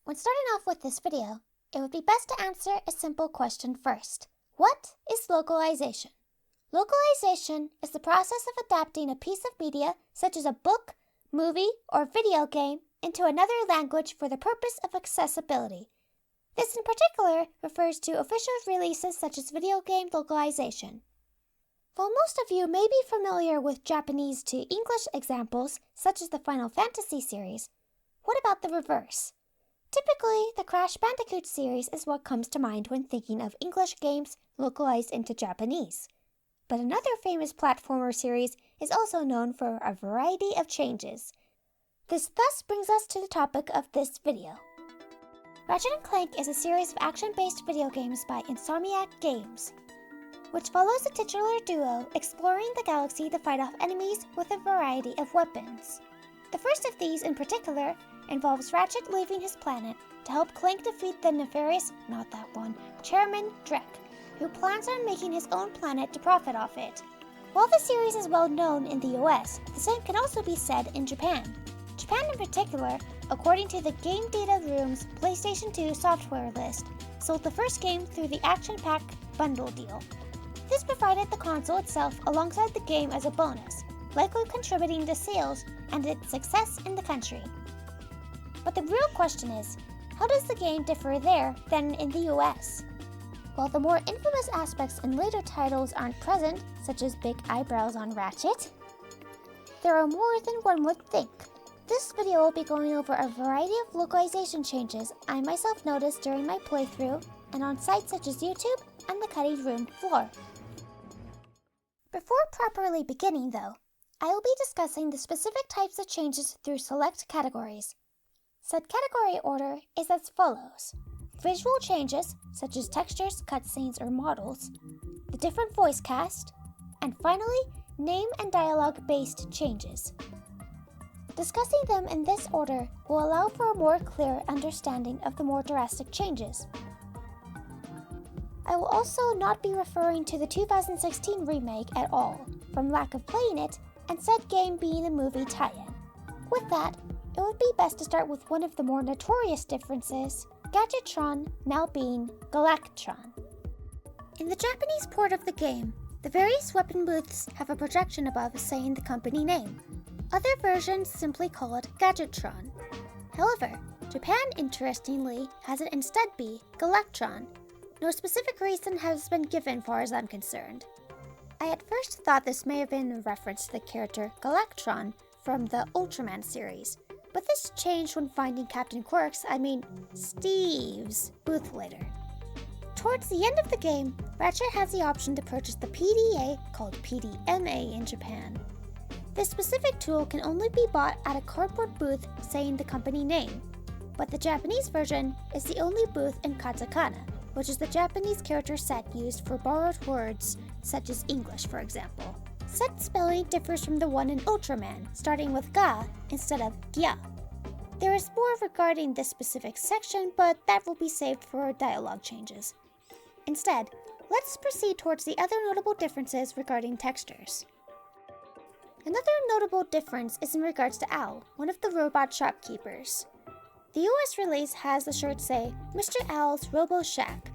When starting off with this video, it would be best to answer a simple question first. What is localization? Localization is the process of adapting a piece of media, such as a book, movie, or video game, into another language for the purpose of accessibility. This in particular refers to official releases such as video game localization. While most of you may be familiar with Japanese to English examples, such as the Final Fantasy series, what about the reverse? Typically, the Crash Bandicoot series is what comes to mind when thinking of English games localized into Japanese. But another famous platformer series is also known for a variety of changes. This thus brings us to the topic of this video. Ratchet and Clank is a series of action-based video games by Insomniac Games, which follows a titular duo exploring the galaxy to fight off enemies with a variety of weapons. The first of these, in particular, involves Ratchet leaving his planet to help Clank defeat the nefarious, Chairman Drek, who plans on making his own planet to profit off it. While the series is well known in the US, the same can also be said in Japan. Japan in particular, according to the Game Data Room's PlayStation 2 software list, sold the first game through the Action Pack bundle deal. This provided the console itself alongside the game as a bonus, likely contributing to sales and its success in the country. But the real question is, how does the game differ there than in the US? While the more infamous aspects in later titles aren't present, such as big eyebrows on Ratchet, there are more than one would think. This video will be going over a variety of localization changes I myself noticed during my playthrough and on sites such as YouTube and the cutting room floor. Before properly beginning though, I will be discussing the specific types of changes through select categories. Said category order is as follows: visual changes, such as textures, cutscenes, or models, the different voice cast, and finally, name and dialogue-based changes. Discussing them in this order will allow for a more clear understanding of the more drastic changes. I will also not be referring to the 2016 remake at all, from lack of playing it, and said game being a movie tie-in. With that, it would be best to start with one of the more notorious differences, Gadgetron now being Galactron. In the Japanese port of the game, the various weapon booths have a projection above saying the company name. Other versions simply call it Gadgetron. However, Japan, interestingly, has it instead be Galactron. No specific reason has been given far as I'm concerned. I at first thought this may have been a reference to the character Galactron from the Ultraman series, but this changed when finding Captain Steve's booth later. Towards the end of the game, Ratchet has the option to purchase the PDA, called PDMA in Japan. This specific tool can only be bought at a cardboard booth saying the company name, but the Japanese version is the only booth in katakana, which is the Japanese character set used for borrowed words such as English, for example. Set spelling differs from the one in Ultraman, starting with ga instead of gya. There is more regarding this specific section, but that will be saved for dialogue changes. Instead, let's proceed towards the other notable differences regarding textures. Another notable difference is in regards to Owl, one of the robot shopkeepers. The US release has the shirt say, Mr. Owl's Robo Shack.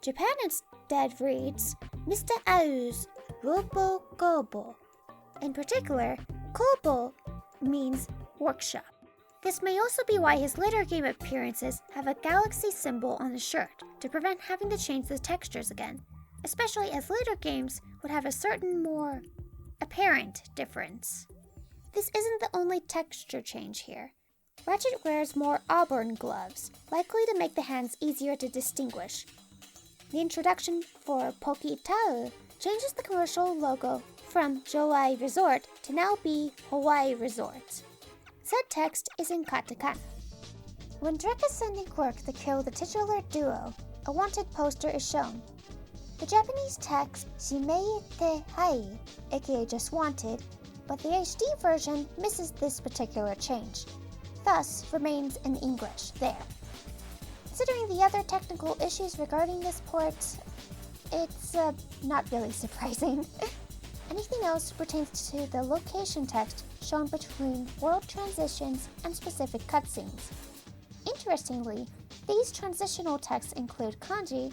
Japan instead reads, Mr. Owl's Robo Kobo. In particular, Kobo means workshop. This may also be why his later game appearances have a galaxy symbol on the shirt to prevent having to change the textures again, especially as later games would have a certain more apparent difference. This isn't the only texture change here. Ratchet wears more auburn gloves, likely to make the hands easier to distinguish. The introduction for Pokitao changes the commercial logo from Joai Resort to now be Hawaii Resort. Said text is in katakana. When Drek is sending Quirk to kill the titular duo, a wanted poster is shown. The Japanese text Shimei te hai, aka just wanted, but the HD version misses this particular change, thus remains in English there. Considering the other technical issues regarding this port, it's not really surprising. Anything else pertains to the location text shown between world transitions and specific cutscenes. Interestingly, these transitional texts include kanji.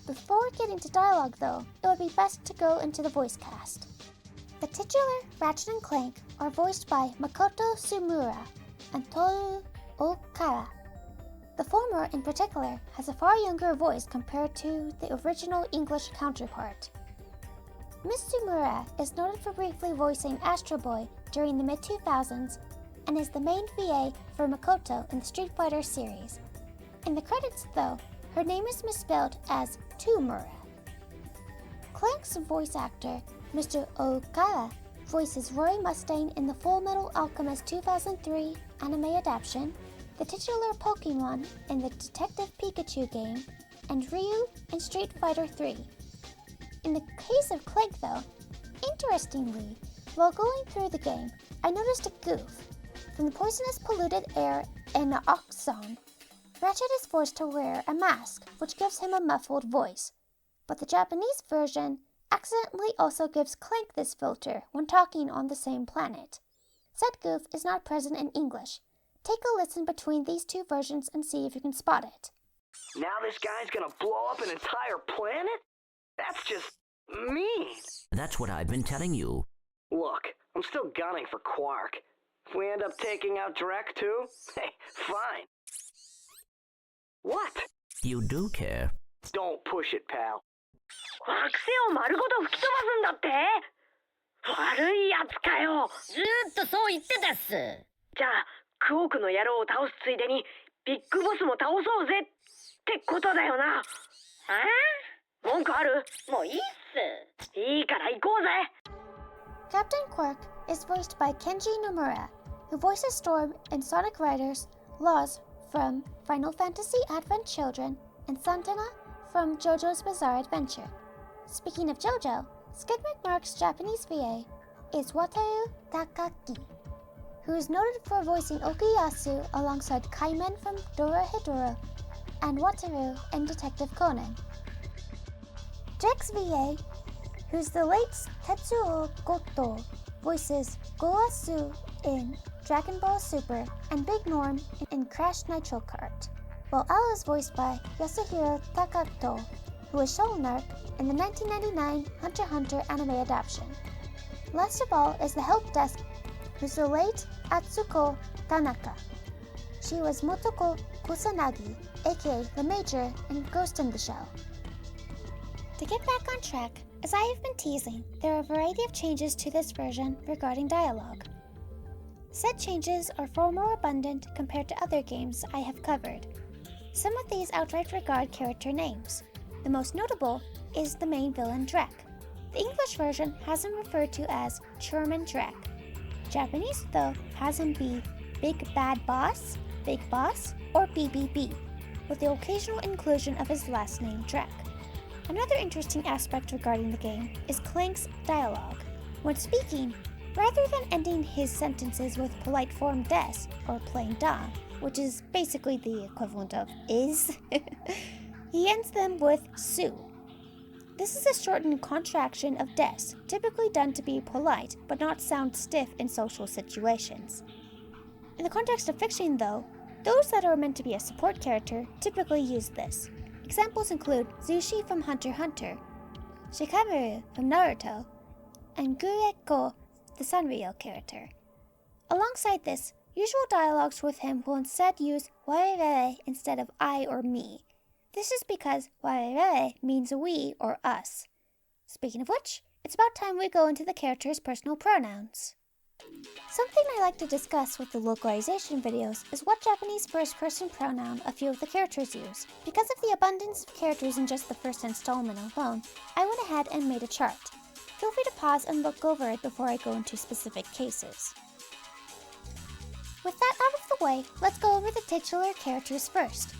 Before getting to dialogue though, it would be best to go into the voice cast. The titular Ratchet and Clank are voiced by Makoto Sumura and Toru Okara. The former in particular has a far younger voice compared to the original English counterpart. Ms. Sumura is noted for briefly voicing Astro Boy during the mid-2000s and is the main VA for Makoto in the Street Fighter series. In the credits though, her name is misspelled as Tumura. Clank's voice actor, Mr. Okara, voices Roy Mustang in the Full Metal Alchemist 2003 anime adaptation, the titular Pokemon in the Detective Pikachu game, and Ryu in Street Fighter 3. In the case of Clank though, interestingly, while going through the game, I noticed a goof. From the poisonous polluted air in Oxon, Ratchet is forced to wear a mask, which gives him a muffled voice. But the Japanese version accidentally also gives Clank this filter when talking on the same planet. Said goof is not present in English. Take a listen between these two versions and see if you can spot it. Now this guy's gonna blow up an entire planet? That's just mean. That's what I've been telling you. Look, I'm still gunning for Quark. If we end up taking out Drek too, hey, fine. What? You do care. Don't push it, pal. 惑星を丸ごと吹き飛ばすんだって？悪いやつかよ。ずーっとそう言ってたっす。じゃあクオークの野郎を倒すついでにビッグボスも倒そうぜってことだよな。文句ある？もういいっす。いいから行こうぜ。Captain Quark is voiced by Kenji Nomura, who voices Storm in Sonic Riders, Laws from Final Fantasy Advent Children, and Santana from JoJo's Bizarre Adventure. Speaking of JoJo, Skid McMark's Japanese VA is Wataru Takaki, who is noted for voicing Okuyasu alongside Kaimen from Dorohedoro and Wataru in Detective Conan. Jack's VA, who's the late Tetsuo Goto, voices Goasu in Dragon Ball Super and Big Norm in Crash Nitro Kart, while Al is voiced by Yasuhiro Takato, who is Shoulnark in the 1999 Hunter x Hunter anime adaptation. Last of all is the help desk, who's the late Atsuko Tanaka. She was Motoko Kusanagi, aka the Major in Ghost in the Shell. To get back on track, as I have been teasing, there are a variety of changes to this version regarding dialogue. Said changes are far more abundant compared to other games I have covered. Some of these outright regard character names. The most notable is the main villain Drek. The English version has him referred to as Chairman Drek. Japanese, though, has him be Big Bad Boss, Big Boss, or BBB, with the occasional inclusion of his last name Drek. Another interesting aspect regarding the game is Clank's dialogue. When speaking, rather than ending his sentences with polite form des or plain da, which is basically the equivalent of is, he ends them with su. This is a shortened contraction of des, typically done to be polite but not sound stiff in social situations. In the context of fiction, though, those that are meant to be a support character typically use this. Examples include Zushi from Hunter x Hunter, Shikamaru from Naruto, and Gureko, the Sanrio character. Alongside this, usual dialogues with him will instead use warere instead of I or me. This is because warere means we or us. Speaking of which, it's about time we go into the character's personal pronouns. Something I like to discuss with the localization videos is what Japanese first-person pronoun a few of the characters use. Because of the abundance of characters in just the first installment alone, I went ahead and made a chart. Feel free to pause and look over it before I go into specific cases. With that out of the way, let's go over the titular characters first.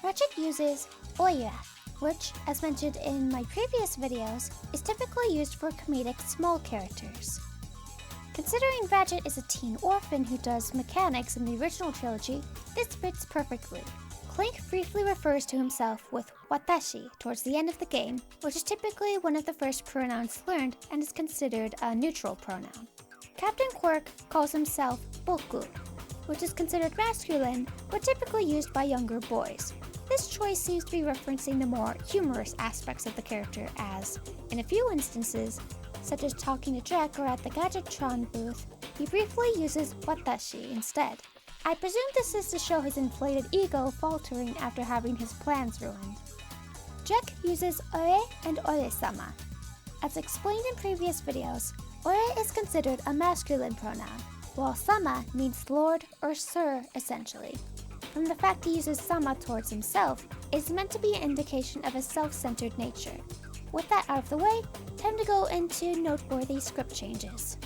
Ratchet uses oira, which, as mentioned in my previous videos, is typically used for comedic small characters. Considering Ratchet is a teen orphan who does mechanics in the original trilogy, this fits perfectly. Clank briefly refers to himself with watashi towards the end of the game, which is typically one of the first pronouns learned and is considered a neutral pronoun. Captain Quark calls himself boku. which is considered masculine, were typically used by younger boys. This choice seems to be referencing the more humorous aspects of the character as, in a few instances, such as talking to Drek or at the Gadgetron booth, he briefly uses watashi instead. I presume this is to show his inflated ego faltering after having his plans ruined. Drek uses ore and ore-sama. As explained in previous videos, ore is considered a masculine pronoun, while sama means lord or sir essentially. From the fact he uses sama towards himself, is meant to be an indication of a self-centered nature. With that out of the way, time to go into noteworthy script changes.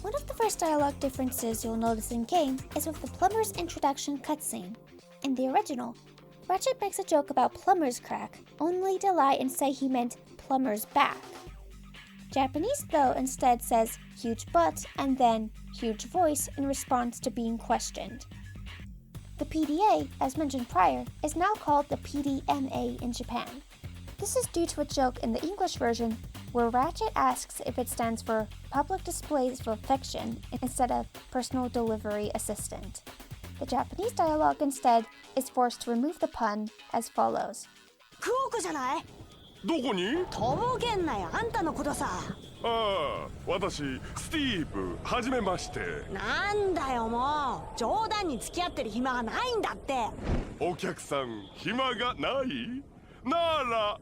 One of the first dialogue differences you'll notice in-game is with the plumber's introduction cutscene. In the original, Ratchet makes a joke about plumber's crack, only to lie and say he meant plumber's back. Japanese, though, instead says huge butt and then huge voice in response to being questioned. The PDA, as mentioned prior, is now called the PDMA in Japan. This is due to a joke in the English version where Ratchet asks if it stands for Public Displays of Affection instead of Personal Delivery Assistant. The Japanese dialogue instead is forced to remove the pun as follows. クオークじゃない？どこに？とぼけんなよ、あんたのことさ。ああ、私スティーブ、はじめまして。なんだよもう、冗談に付き合ってる暇がないんだって。お客さん、暇がない？なら、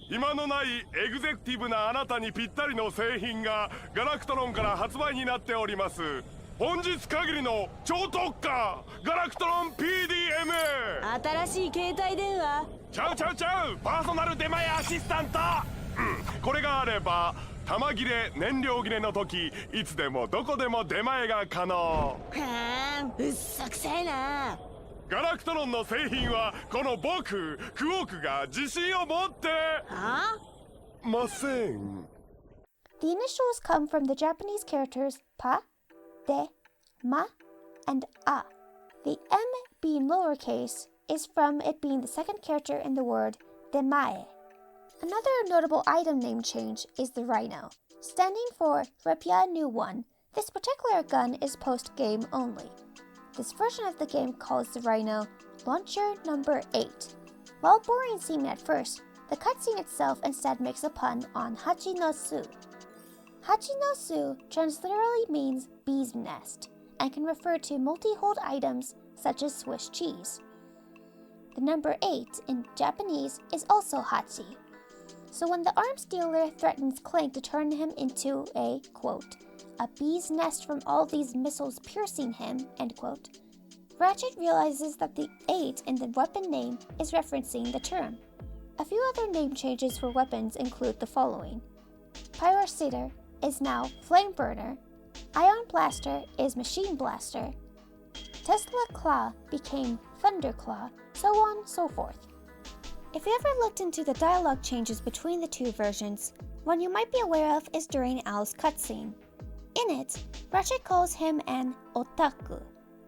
暇のないエグゼクティブなあなたにぴったりの製品がガラクトロンから発売になっております。本日限りの超特価ガラクトロン PDMA。新しい携帯電話？ちゃうパーソナル出前アシスタント。これがあれば玉切れ燃料切れの時いつでもどこでも出前が可能。はあ、うっさくせえな。ガラクトロンの製品はこの僕クオークが自信を持ってません。 The initials come from the Japanese characters pa, de, ma, and a. The m being lowercase is from it being the second character in the word demae. Another notable item name change is the Rhino. Standing for Repia New One, this particular gun is post-game only. This version of the game calls the Rhino Launcher Number 8. While boring seeming at first, the cutscene itself instead makes a pun on Hachi no Su. Hachi no Su transliterally means bee's nest and can refer to multi-hold items such as Swiss cheese. The number 8 in Japanese is also Hachi. So when the arms dealer threatens Clank to turn him into a, quote, a bee's nest from all these missiles piercing him, end quote, Ratchet realizes that the 8 in the weapon name is referencing the term. A few other name changes for weapons include the following. Pyroseeder is now Flame Burner, Ion Blaster is Machine Blaster, Tesla Claw became Thunder Claw, so on so forth. If you ever looked into the dialogue changes between the two versions, one you might be aware of is during Al's cutscene. In it, Ratchet calls him an otaku.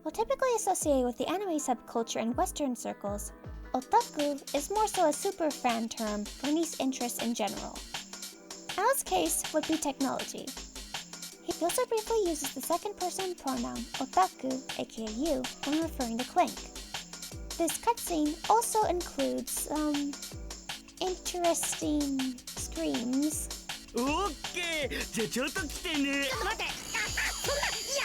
While typically associated with the anime subculture in Western circles, otaku is more so a superfan term for niche interests in general. Al's case would be technology. He also briefly uses the second-person pronoun otaku, aka you, when referring to Clank. This cutscene also includes some interesting screams. オッケー、じゃあちょっと来てね。ちょっと待って。そんな、いや。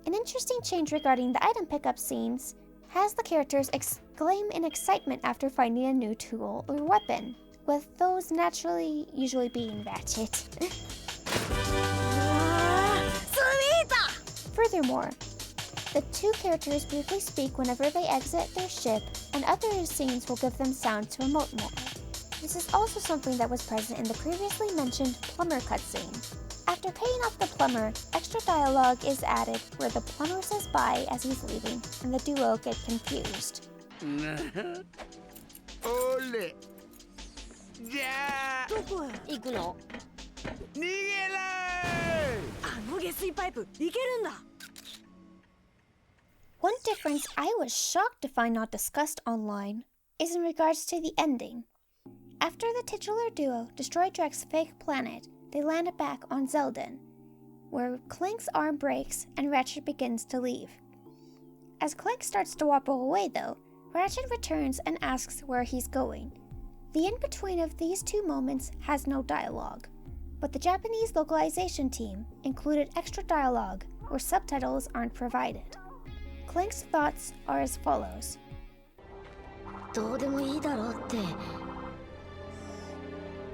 An interesting change regarding the item pickup scenes has the characters exclaim in excitement after finding a new tool or weapon, with those naturally usually being Ratchet. Furthermore, the two characters briefly speak whenever they exit their ship, and other scenes will give them sound to emote more. This is also something that was present in the previously mentioned plumber cutscene. After paying off the plumber, extra dialogue is added where the plumber says bye as he's leaving, and the duo get confused. 俺じゃあどこへ行くの？逃げろあの下水パイプいけるんだ。One difference I was shocked to find not discussed online is in regards to the ending. After the titular duo destroy Drek's fake planet, they landed back on Zeldin. where Clank's arm breaks and Ratchet begins to leave. As Clank starts to wobble away though, Ratchet returns and asks where he's going. The in-between of these two moments has no dialogue, but the Japanese localization team included extra dialogue where subtitles aren't provided. Clank's thoughts are as follows. どうでもいいだろうって。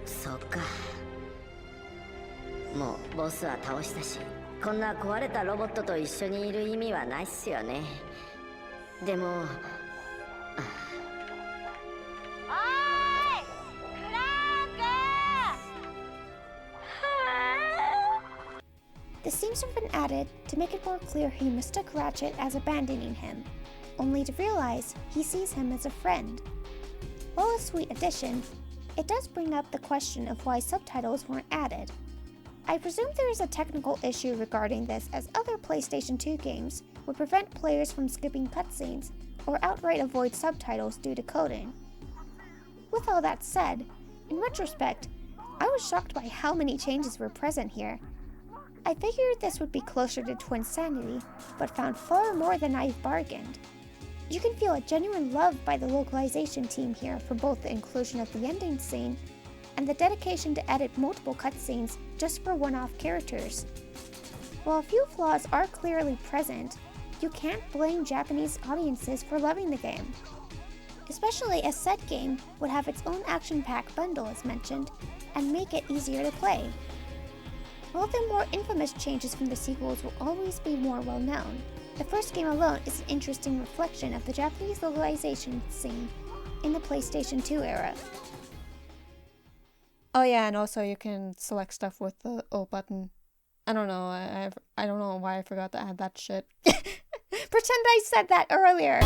そっか。もうボスは倒したし、こんな壊れたロボットと一緒にいる意味はないっすよね。でも。This seems to have been added to make it more clear he mistook Ratchet as abandoning him, only to realize he sees him as a friend. While a sweet addition, it does bring up the question of why subtitles weren't added. I presume there is a technical issue regarding this, as other PlayStation 2 games would prevent players from skipping cutscenes or outright avoid subtitles due to coding. With all that said, in retrospect, I was shocked by how many changes were present here. I figured this would be closer to Twinsanity, but found far more than I've bargained. You can feel a genuine love by the localization team here for both the inclusion of the ending scene and the dedication to edit multiple cutscenes just for one-off characters. While a few flaws are clearly present, you can't blame Japanese audiences for loving the game. Especially as said game would have its own action pack bundle as mentioned, and make it easier to play. While the more infamous changes from the sequels will always be more well known, the first game alone is an interesting reflection of the Japanese localization scene in the PlayStation 2 era. Oh yeah, and also you can select stuff with the O button. I don't know, I don't know why I forgot to add that shit. Pretend I said that earlier!